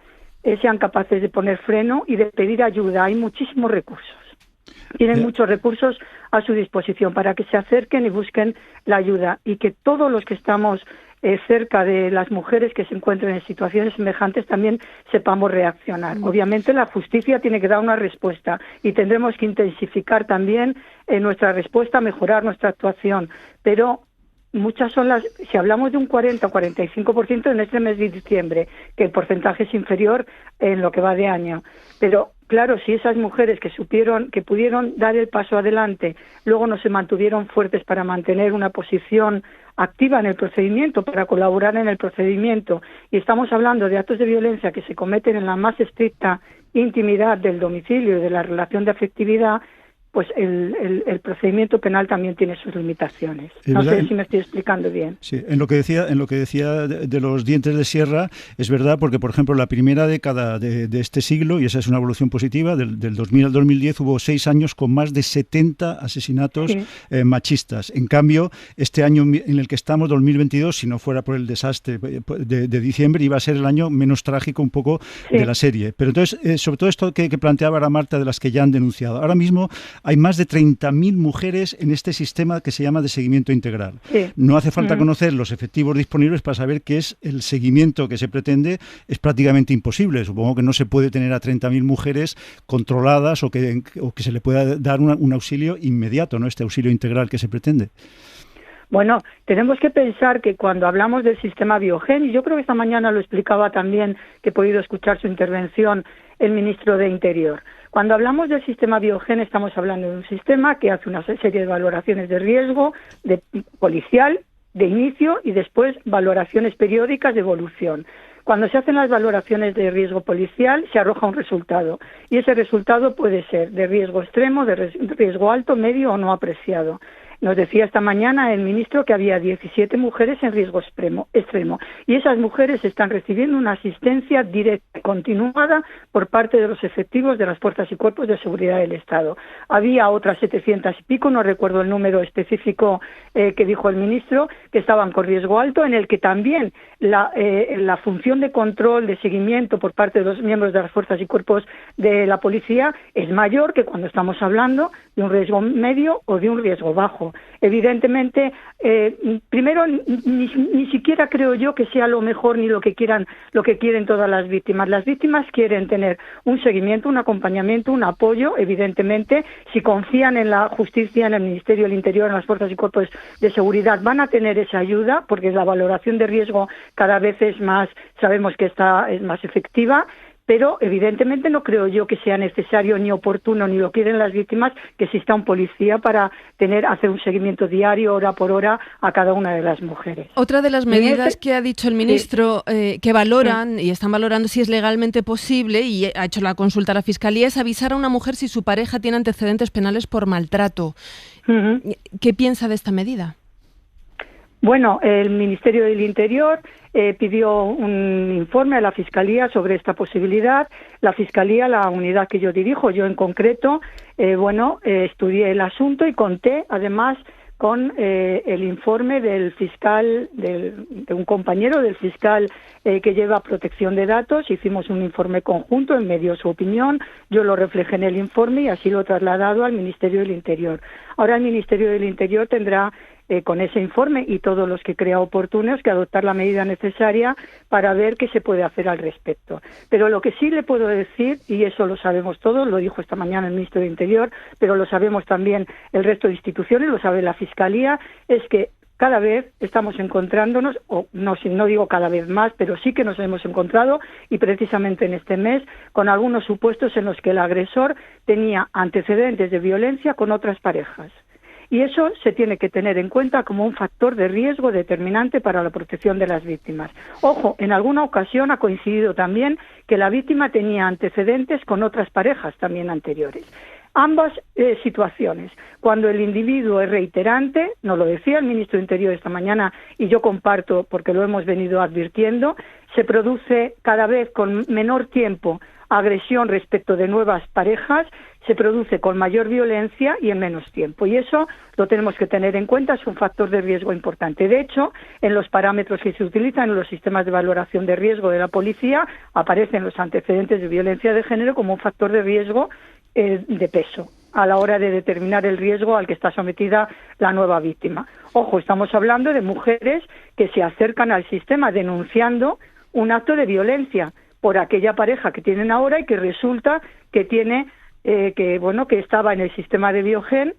sean capaces de poner freno y de pedir ayuda. Hay muchísimos recursos. Tienen muchos recursos a su disposición para que se acerquen y busquen la ayuda, y que todos los que estamos cerca de las mujeres que se encuentren en situaciones semejantes también sepamos reaccionar. Obviamente la justicia tiene que dar una respuesta y tendremos que intensificar también nuestra respuesta, mejorar nuestra actuación, pero muchas son si hablamos de un 40 o 45% en este mes de diciembre, que el porcentaje es inferior en lo que va de año, pero claro, si esas mujeres que pudieron dar el paso adelante, luego no se mantuvieron fuertes para mantener una posición activa en el procedimiento, para colaborar en el procedimiento, y estamos hablando de actos de violencia que se cometen en la más estricta intimidad del domicilio y de la relación de afectividad, pues el procedimiento penal también tiene sus limitaciones. No sé si me estoy explicando bien. Sí, en lo que decía de los dientes de sierra, es verdad, porque por ejemplo la primera década de este siglo, y esa es una evolución positiva, del 2000 al 2010 hubo 6 años con más de 70 asesinatos machistas. En cambio, este año en el que estamos, 2022, si no fuera por el desastre de diciembre, iba a ser el año menos trágico un poco de la serie. Pero entonces, sobre todo esto que planteaba ahora Marta, de las que ya han denunciado. Ahora mismo hay más de 30.000 mujeres en este sistema que se llama de seguimiento integral. No hace falta conocer los efectivos disponibles para saber que es el seguimiento que se pretende, es prácticamente imposible. Supongo que no se puede tener a 30.000 mujeres controladas o que se le pueda dar un auxilio inmediato, ¿no? Este auxilio integral que se pretende. Bueno, tenemos que pensar que cuando hablamos del sistema Biogen, y yo creo que esta mañana lo explicaba también, que he podido escuchar su intervención, el ministro de Interior. Cuando hablamos del sistema Biogen estamos hablando de un sistema que hace una serie de valoraciones de riesgo policial, de inicio, y después valoraciones periódicas de evolución. Cuando se hacen las valoraciones de riesgo policial se arroja un resultado, y ese resultado puede ser de riesgo extremo, de riesgo alto, medio o no apreciado. Nos decía esta mañana el ministro que había 17 mujeres en riesgo extremo y esas mujeres están recibiendo una asistencia directa y continuada por parte de los efectivos de las fuerzas y cuerpos de seguridad del Estado. Había otras 700 y pico, no recuerdo el número específico que dijo el ministro, que estaban con riesgo alto, en el que también la función de control, de seguimiento por parte de los miembros de las fuerzas y cuerpos de la policía es mayor que cuando estamos hablando de un riesgo medio o de un riesgo bajo. Evidentemente, primero, ni siquiera creo yo que sea lo mejor ni lo que quieren todas las víctimas. Las víctimas quieren tener un seguimiento, un acompañamiento, un apoyo, evidentemente. Si confían en la justicia, en el Ministerio del Interior, en las fuerzas y cuerpos de seguridad, van a tener esa ayuda, porque la valoración de riesgo cada vez es más, sabemos que es más efectiva. Pero evidentemente no creo yo que sea necesario ni oportuno, ni lo quieren las víctimas, que exista un policía para hacer un seguimiento diario, hora por hora, a cada una de las mujeres. Otra de las medidas que ha dicho el ministro que valoran y están valorando si es legalmente posible, y ha hecho la consulta a la Fiscalía, es avisar a una mujer si su pareja tiene antecedentes penales por maltrato. ¿Qué piensa de esta medida? Bueno, el Ministerio del Interior pidió un informe a la Fiscalía sobre esta posibilidad. La Fiscalía, la unidad que yo dirijo, yo en concreto, estudié el asunto y conté, además, con el informe del fiscal, de un compañero del fiscal que lleva protección de datos. Hicimos un informe conjunto, él me dio su opinión, yo lo reflejé en el informe y así lo he trasladado al Ministerio del Interior. Ahora el Ministerio del Interior tendrá con ese informe y todos los que crea oportunos que adoptar la medida necesaria para ver qué se puede hacer al respecto. Pero lo que sí le puedo decir, y eso lo sabemos todos, lo dijo esta mañana el ministro del Interior, pero lo sabemos también el resto de instituciones, lo sabe la Fiscalía, es que cada vez estamos encontrándonos, o no digo cada vez más, pero sí que nos hemos encontrado, y precisamente en este mes, con algunos supuestos en los que el agresor tenía antecedentes de violencia con otras parejas. Y eso se tiene que tener en cuenta como un factor de riesgo determinante para la protección de las víctimas. Ojo, en alguna ocasión ha coincidido también que la víctima tenía antecedentes con otras parejas también anteriores. Ambas situaciones, cuando el individuo es reiterante, nos lo decía el ministro de Interior esta mañana y yo comparto porque lo hemos venido advirtiendo, se produce cada vez con menor tiempo agresión respecto de nuevas parejas, se produce con mayor violencia y en menos tiempo. Y eso lo tenemos que tener en cuenta, es un factor de riesgo importante. De hecho, en los parámetros que se utilizan en los sistemas de valoración de riesgo de la policía, aparecen los antecedentes de violencia de género como un factor de riesgo de peso a la hora de determinar el riesgo al que está sometida la nueva víctima. Ojo, estamos hablando de mujeres que se acercan al sistema denunciando un acto de violencia por aquella pareja que tienen ahora y que resulta que tiene que estaba en el sistema de Biogen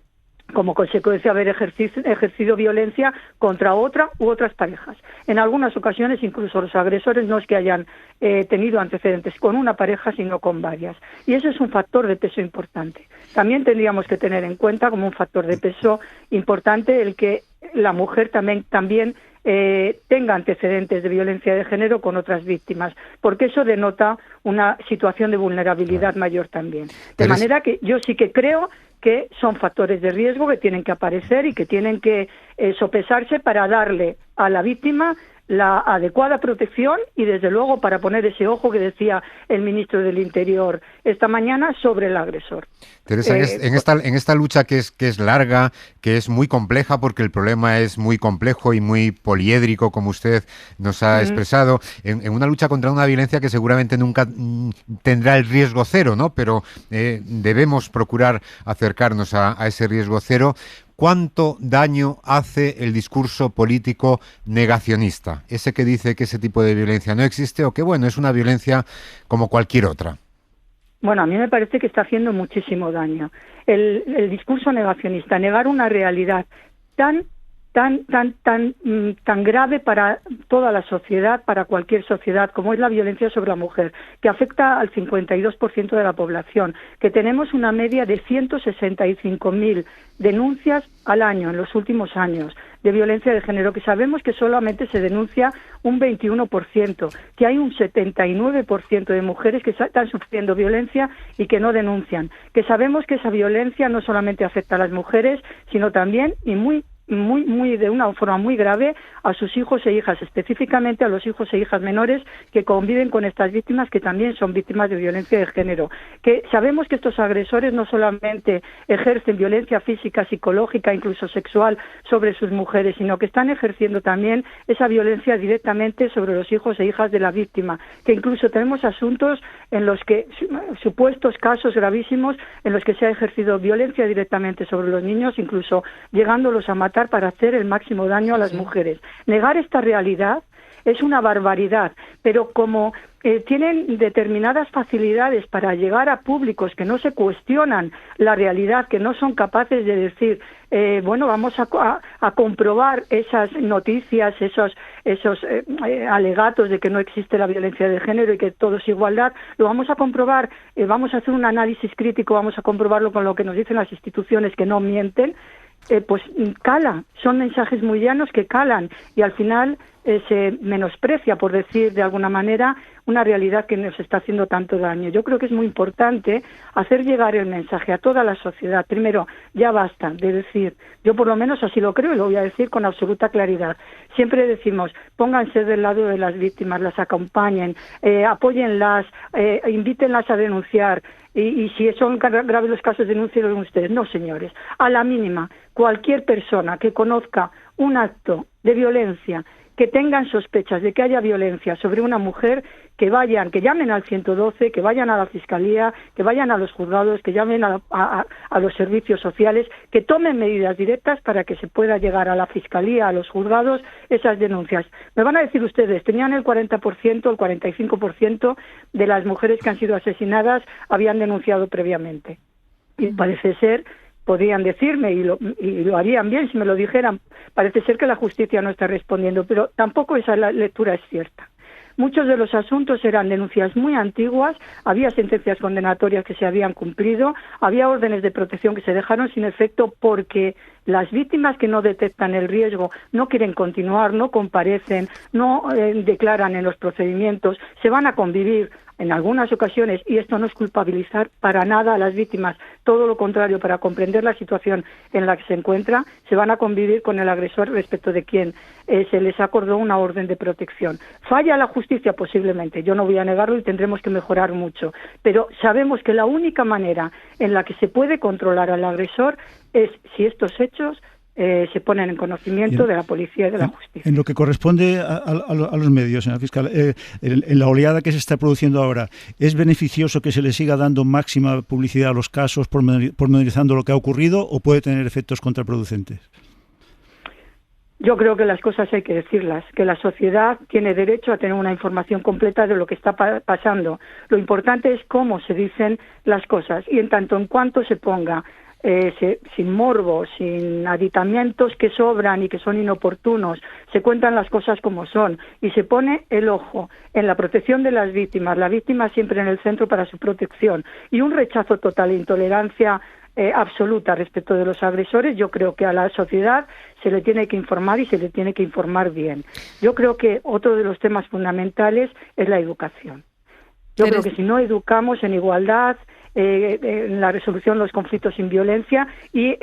como consecuencia de haber ejercido violencia contra otra u otras parejas. En algunas ocasiones incluso los agresores no es que hayan tenido antecedentes con una pareja, sino con varias. Y eso es un factor de peso importante. También tendríamos que tener en cuenta como un factor de peso importante el que la mujer también tenga antecedentes de violencia de género con otras víctimas, porque eso denota una situación de vulnerabilidad mayor también. De manera que yo sí que creo que son factores de riesgo que tienen que aparecer y que tienen que sopesarse para darle a la víctima la adecuada protección y, desde luego, para poner ese ojo que decía el ministro del Interior esta mañana sobre el agresor. Teresa, en esta lucha que es larga, que es muy compleja, porque el problema es muy complejo y muy poliédrico, como usted nos ha expresado, en una lucha contra una violencia que seguramente nunca tendrá el riesgo cero, ¿no? Pero debemos procurar acercarnos a ese riesgo cero. ¿Cuánto daño hace el discurso político negacionista? Ese que dice que ese tipo de violencia no existe o que, bueno, es una violencia como cualquier otra. Bueno, a mí me parece que está haciendo muchísimo daño. El discurso negacionista, negar una realidad tan grave para toda la sociedad, para cualquier sociedad, como es la violencia sobre la mujer, que afecta al 52% de la población, que tenemos una media de 165.000 denuncias al año en los últimos años, de violencia de género, que sabemos que solamente se denuncia un 21%, que hay un 79% de mujeres que están sufriendo violencia y que no denuncian, que sabemos que esa violencia no solamente afecta a las mujeres, sino también, y muy de una forma muy grave, a sus hijos e hijas, específicamente a los hijos e hijas menores que conviven con estas víctimas, que también son víctimas de violencia de género. Que sabemos que estos agresores no solamente ejercen violencia física, psicológica, incluso sexual sobre sus mujeres, sino que están ejerciendo también esa violencia directamente sobre los hijos e hijas de la víctima, que incluso tenemos asuntos en los que, supuestos casos gravísimos, en los que se ha ejercido violencia directamente sobre los niños, incluso llegándolos a matar para hacer el máximo daño a las mujeres. Negar esta realidad es una barbaridad, pero como tienen determinadas facilidades para llegar a públicos que no se cuestionan la realidad, que no son capaces de decir, vamos a comprobar esas noticias, esos alegatos de que no existe la violencia de género y que todo es igualdad, lo vamos a comprobar, vamos a hacer un análisis crítico, vamos a comprobarlo con lo que nos dicen las instituciones que no mienten, pues cala, son mensajes muy llanos que calan y al final se menosprecia, por decir de alguna manera, una realidad que nos está haciendo tanto daño. Yo creo que es muy importante hacer llegar el mensaje a toda la sociedad. Primero, ya basta de decir, yo por lo menos así lo creo y lo voy a decir con absoluta claridad. Siempre decimos, pónganse del lado de las víctimas, las acompañen, apóyenlas, invítenlas a denunciar. Y si son graves los casos, denúncienlos ustedes. No, señores. A la mínima, cualquier persona que conozca un acto de violencia, que tengan sospechas de que haya violencia sobre una mujer, que llamen al 112, que vayan a la Fiscalía, que vayan a los juzgados, que llamen a los servicios sociales, que tomen medidas directas para que se pueda llegar a la Fiscalía, a los juzgados, esas denuncias. Me van a decir ustedes, tenían el 40%, el 45% de las mujeres que han sido asesinadas habían denunciado previamente. Y parece ser, podrían decirme, y lo harían bien si me lo dijeran, parece ser que la justicia no está respondiendo, pero tampoco esa lectura es cierta. Muchos de los asuntos eran denuncias muy antiguas, había sentencias condenatorias que se habían cumplido, había órdenes de protección que se dejaron sin efecto porque las víctimas que no detectan el riesgo no quieren continuar, no comparecen, no declaran en los procedimientos, se van a convivir en algunas ocasiones, y esto no es culpabilizar para nada a las víctimas, todo lo contrario, para comprender la situación en la que se encuentra, se van a convivir con el agresor respecto de quien se les acordó una orden de protección. ¿Falla la justicia? Posiblemente, yo no voy a negarlo y tendremos que mejorar mucho, pero sabemos que la única manera en la que se puede controlar al agresor es si estos hechos se ponen en conocimiento de la policía y de la justicia. En lo que corresponde a los medios, señora fiscal, en la oleada que se está produciendo ahora, ¿es beneficioso que se le siga dando máxima publicidad a los casos, pormenorizando lo que ha ocurrido, o puede tener efectos contraproducentes? Yo creo que las cosas hay que decirlas, que la sociedad tiene derecho a tener una información completa de lo que está pasando. Lo importante es cómo se dicen las cosas, y en tanto en cuanto se ponga sin morbo, sin aditamientos que sobran y que son inoportunos, se cuentan las cosas como son y se pone el ojo en la protección de las víctimas, la víctima siempre en el centro para su protección, y un rechazo total e intolerancia absoluta respecto de los agresores, yo creo que a la sociedad se le tiene que informar y se le tiene que informar bien. Yo creo que otro de los temas fundamentales es la educación. Yo creo que si no educamos en igualdad, en la resolución de los conflictos sin violencia y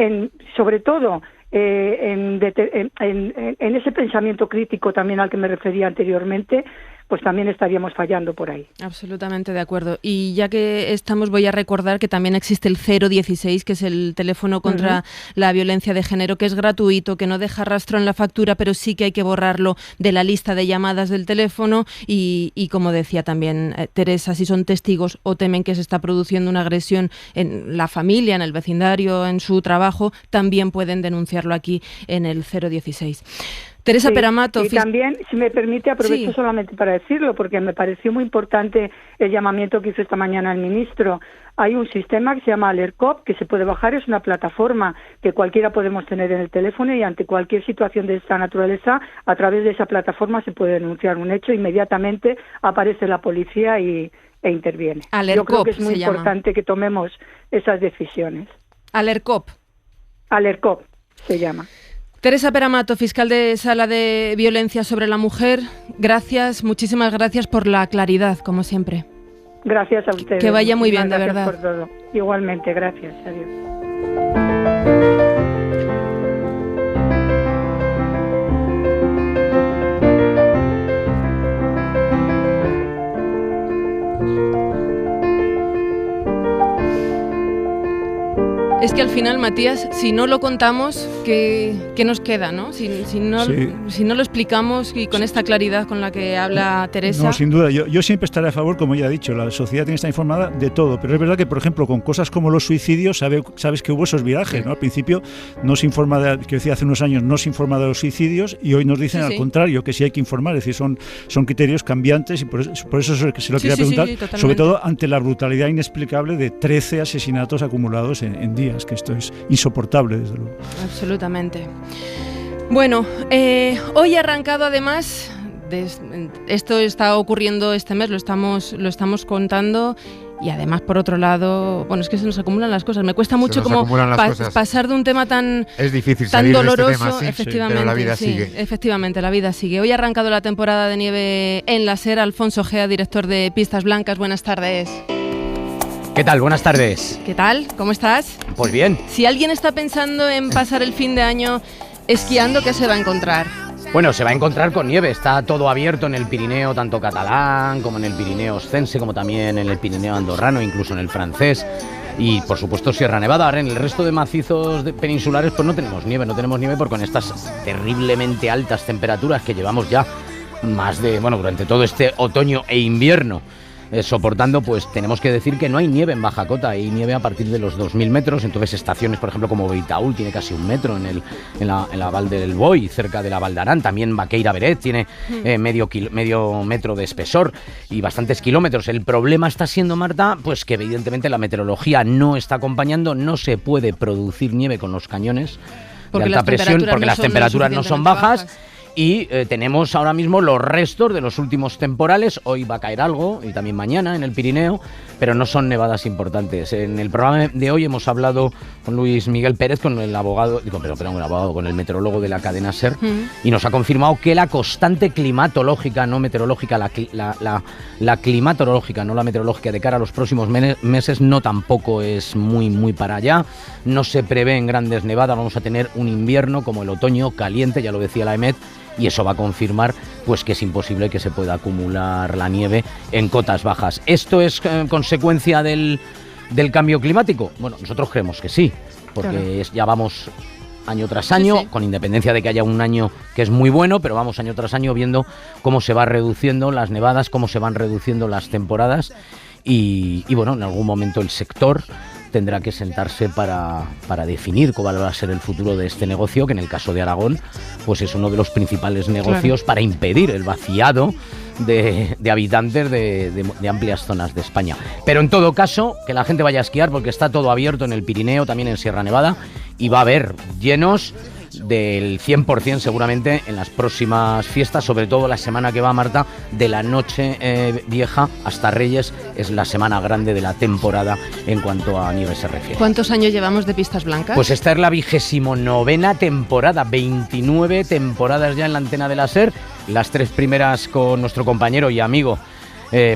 sobre todo en ese pensamiento crítico también al que me refería anteriormente, pues también estaríamos fallando por ahí. Absolutamente de acuerdo. Y ya que estamos, voy a recordar que también existe el 016, que es el teléfono contra la violencia de género, que es gratuito, que no deja rastro en la factura, pero sí que hay que borrarlo de la lista de llamadas del teléfono. Y como decía también Teresa, si son testigos o temen que se está produciendo una agresión en la familia, en el vecindario, en su trabajo, también pueden denunciarlo aquí en el 016. Teresa Peramato. Y también, si me permite, aprovecho solamente para decirlo, porque me pareció muy importante el llamamiento que hizo esta mañana el ministro. Hay un sistema que se llama Alercop, que se puede bajar, es una plataforma que cualquiera podemos tener en el teléfono, y ante cualquier situación de esta naturaleza, a través de esa plataforma se puede denunciar un hecho, inmediatamente aparece la policía e interviene. Alercop, yo creo que es muy importante que tomemos esas decisiones. Alercop. Alercop se llama. Teresa Peramato, fiscal de Sala de Violencia sobre la Mujer, gracias, muchísimas gracias por la claridad, como siempre. Gracias a ustedes. Que vaya muy bien, de Gracias verdad. por todo. Igualmente, gracias. Adiós. Es que al final, Matías, si no lo contamos, ¿qué nos queda, no? Si no lo explicamos y con esta claridad con la que habla Teresa... No, sin duda. Yo siempre estaré a favor, como ya he dicho, la sociedad tiene que estar informada de todo, pero es verdad que, por ejemplo, con cosas como los suicidios, sabes que hubo esos virajes, ¿no? Al principio no se informa, que decía hace unos años, no se informa de los suicidios y hoy nos dicen al contrario, que sí hay que informar, es decir, son criterios cambiantes y por eso se lo quería preguntar, sobre todo ante la brutalidad inexplicable de 13 asesinatos acumulados en días. Que esto es insoportable, desde luego. Absolutamente. Bueno, hoy ha arrancado además, esto está ocurriendo este mes, lo estamos contando, y además por otro lado, bueno, es que se nos acumulan las cosas. Me cuesta mucho como pasar de un tema tan doloroso, este tema, sí, efectivamente, pero la vida sigue. Efectivamente, la vida sigue. Hoy ha arrancado la temporada de nieve en la SER. Alfonso Gea, director de Pistas Blancas, buenas tardes. ¿Qué tal? Buenas tardes. ¿Qué tal? ¿Cómo estás? Pues bien. Si alguien está pensando en pasar el fin de año esquiando, ¿qué se va a encontrar? Bueno, se va a encontrar con nieve. Está todo abierto en el Pirineo, tanto catalán como en el Pirineo oscense, como también en el Pirineo andorrano, incluso en el francés. Y, por supuesto, Sierra Nevada. Ahora, en el resto de macizos peninsulares, pues no tenemos nieve porque con estas terriblemente altas temperaturas que llevamos ya durante todo este otoño e invierno, soportando, pues tenemos que decir que no hay nieve en Baja Cota, hay nieve a partir de los 2000 metros, entonces estaciones, por ejemplo, como Beitaúl tiene casi 1 metro en la Val del Boi, cerca de la Val d'Aran, también Baqueira Beret tiene medio metro de espesor y bastantes kilómetros. El problema está siendo, Marta, pues que evidentemente la meteorología no está acompañando, no se puede producir nieve con los cañones de alta presión porque las temperaturas no son bajas. Y tenemos ahora mismo los restos de los últimos temporales. Hoy va a caer algo y también mañana en el Pirineo, pero no son nevadas importantes. En el programa de hoy hemos hablado con Luis Miguel Pérez, con el abogado, con el meteorólogo de la cadena SER, y nos ha confirmado que la constante climatológica, no meteorológica, la climatológica, no la meteorológica, de cara a los próximos meses no tampoco es muy para allá. No se prevén grandes nevadas, vamos a tener un invierno como el otoño caliente, ya lo decía la EMET, y eso va a confirmar pues que es imposible que se pueda acumular la nieve en cotas bajas. ¿Esto es consecuencia del cambio climático? Bueno, nosotros creemos que sí, porque ya vamos año tras año, con independencia de que haya un año que es muy bueno, pero vamos año tras año viendo cómo se va reduciendo las nevadas, cómo se van reduciendo las temporadas y bueno, en algún momento el sector tendrá que sentarse para definir cuál va a ser el futuro de este negocio, que en el caso de Aragón pues es uno de los principales negocios para impedir el vaciado de habitantes de amplias zonas de España. Pero en todo caso, que la gente vaya a esquiar porque está todo abierto en el Pirineo, también en Sierra Nevada, y va a haber llenos del 100% seguramente en las próximas fiestas, sobre todo la semana que va, Marta, de la Noche Vieja hasta Reyes, es la semana grande de la temporada en cuanto a nieve se refiere. ¿Cuántos años llevamos de Pistas Blancas? Pues esta es la 29ª temporada, 29 temporadas ya en la antena de la SER, las 3 primeras con nuestro compañero y amigo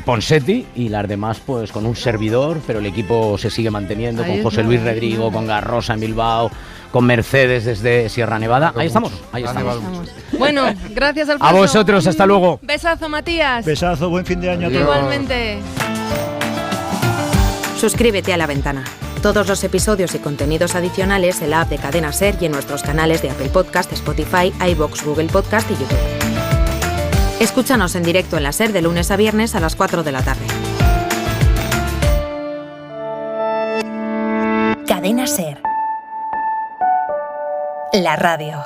Ponseti, y las demás pues con un servidor, pero el equipo se sigue manteniendo, con José Luis Rodrigo, con Garrosa en Bilbao, con Mercedes desde Sierra Nevada. Ahí estamos. Bueno, gracias, Alfonso. A vosotros, hasta luego. Besazo, Matías. Besazo, buen fin de año a todos. Igualmente. Suscríbete a La Ventana. Todos los episodios y contenidos adicionales en la app de Cadena SER y en nuestros canales de Apple Podcast, Spotify, iVoox, Google Podcast y YouTube. Escúchanos en directo en la SER de lunes a viernes a las 4 de la tarde. Cadena SER. La radio.